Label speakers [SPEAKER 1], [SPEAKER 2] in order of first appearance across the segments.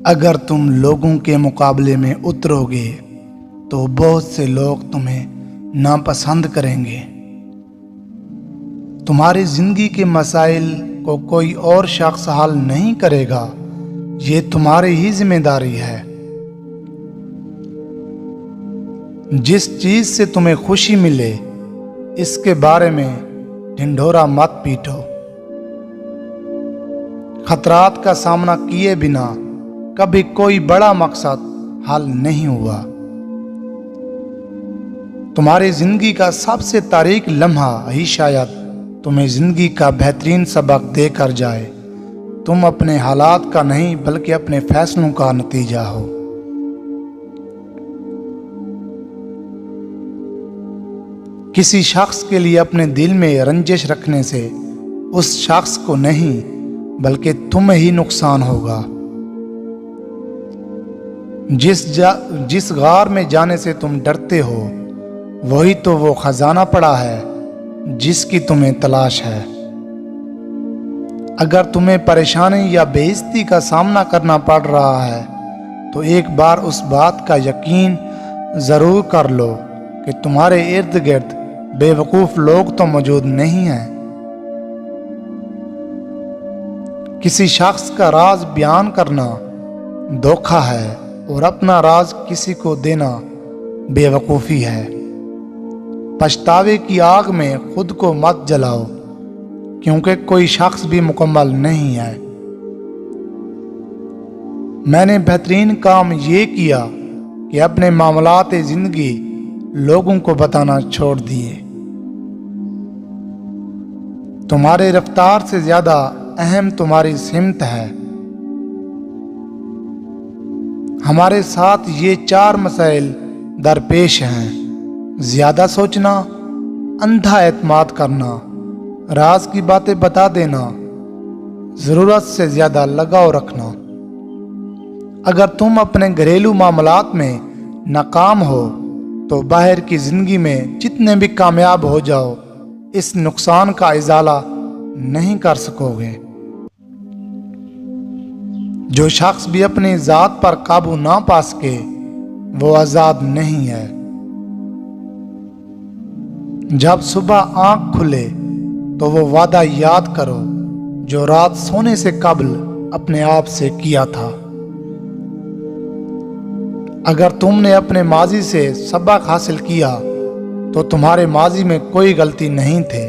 [SPEAKER 1] اگر تم لوگوں کے مقابلے میں اترو گے تو بہت سے لوگ تمہیں ناپسند کریں گے۔ تمہاری زندگی کے مسائل کو کوئی اور شخص حل نہیں کرے گا، یہ تمہاری ہی ذمہ داری ہے۔ جس چیز سے تمہیں خوشی ملے اس کے بارے میں ڈھنڈورا مت پیٹو۔ خطرات کا سامنا کیے بنا کبھی کوئی بڑا مقصد حل نہیں ہوا۔ تمہاری زندگی کا سب سے تاریک لمحہ ہی شاید تمہیں زندگی کا بہترین سبق دے کر جائے۔ تم اپنے حالات کا نہیں بلکہ اپنے فیصلوں کا نتیجہ ہو۔ کسی شخص کے لیے اپنے دل میں رنجش رکھنے سے اس شخص کو نہیں بلکہ تمہیں ہی نقصان ہوگا۔ جس غار میں جانے سے تم ڈرتے ہو وہی تو وہ خزانہ پڑا ہے جس کی تمہیں تلاش ہے۔ اگر تمہیں پریشانی یا بے عزتی کا سامنا کرنا پڑ رہا ہے تو ایک بار اس بات کا یقین ضرور کر لو کہ تمہارے ارد گرد بے وقوف لوگ تو موجود نہیں ہیں۔ کسی شخص کا راز بیان کرنا دھوکہ ہے اور اپنا راز کسی کو دینا بے وقوفی ہے۔ پچھتاوے کی آگ میں خود کو مت جلاؤ کیونکہ کوئی شخص بھی مکمل نہیں ہے۔ میں نے بہترین کام یہ کیا کہ اپنے معاملات زندگی لوگوں کو بتانا چھوڑ دیے۔ تمہارے رفتار سے زیادہ اہم تمہاری سمت ہے۔ ہمارے ساتھ یہ 4 مسائل درپیش ہیں: زیادہ سوچنا، اندھا اعتماد کرنا، راز کی باتیں بتا دینا، ضرورت سے زیادہ لگاؤ رکھنا۔ اگر تم اپنے گھریلو معاملات میں ناکام ہو تو باہر کی زندگی میں جتنے بھی کامیاب ہو جاؤ اس نقصان کا ازالہ نہیں کر سکو گے۔ جو شخص بھی اپنی ذات پر قابو نہ پا سکے وہ آزاد نہیں ہے۔ جب صبح آنکھ کھلے تو وہ وعدہ یاد کرو جو رات سونے سے قبل اپنے آپ سے کیا تھا۔ اگر تم نے اپنے ماضی سے سبق حاصل کیا تو تمہارے ماضی میں کوئی غلطی نہیں تھے۔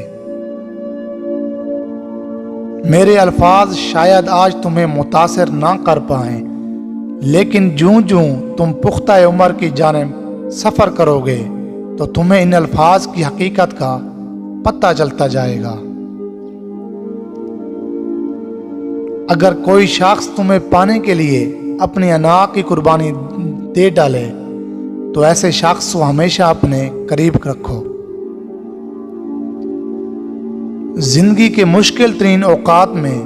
[SPEAKER 1] میرے الفاظ شاید آج تمہیں متاثر نہ کر پائیں، لیکن جوں جوں تم پختہ عمر کی جانب سفر کرو گے تو تمہیں ان الفاظ کی حقیقت کا پتہ چلتا جائے گا۔ اگر کوئی شخص تمہیں پانے کے لیے اپنی انا کی قربانی دے ڈالے تو ایسے شخص کو ہمیشہ اپنے قریب رکھو۔ زندگی کے مشکل ترین اوقات میں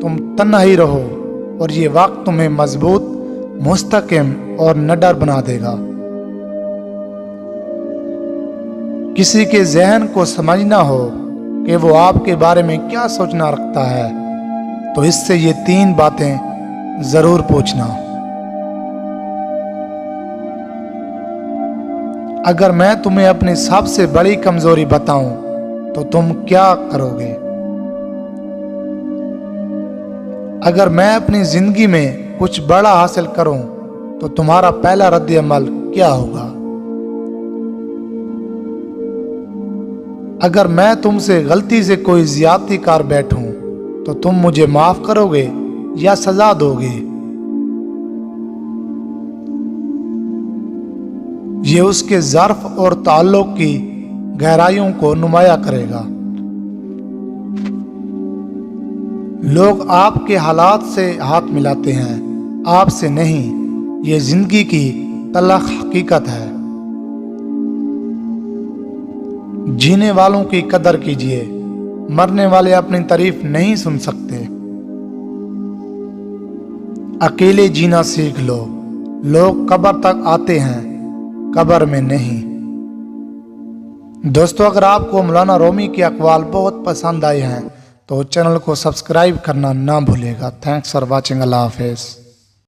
[SPEAKER 1] تم تنہا ہی رہو اور یہ وقت تمہیں مضبوط، مستحکم اور نڈر بنا دے گا۔ کسی کے ذہن کو سمجھنا ہو کہ وہ آپ کے بارے میں کیا سوچنا رکھتا ہے تو اس سے یہ 3 باتیں ضرور پوچھنا۔ اگر میں تمہیں اپنی سب سے بڑی کمزوری بتاؤں تو تم کیا کرو گے؟ اگر میں اپنی زندگی میں کچھ بڑا حاصل کروں تو تمہارا پہلا رد عمل کیا ہوگا؟ اگر میں تم سے غلطی سے کوئی زیادتی کر بیٹھوں تو تم مجھے معاف کرو گے یا سزا دو گے؟ یہ اس کے ظرف اور تعلق کی گہرائیوں کو نمایاں کرے گا۔ لوگ آپ کے حالات سے ہاتھ ملاتے ہیں، آپ سے نہیں۔ یہ زندگی کی تلخ حقیقت ہے۔ جینے والوں کی قدر کیجیے، مرنے والے اپنی تعریف نہیں سن سکتے۔ اکیلے جینا سیکھ لو، لوگ قبر تک آتے ہیں، قبر میں نہیں۔ دوستو، اگر آپ کو مولانا رومی کے اقوال بہت پسند آئے ہیں تو چینل کو سبسکرائب کرنا نہ بھولے گا۔ Thanks for watching. اللہ حافظ۔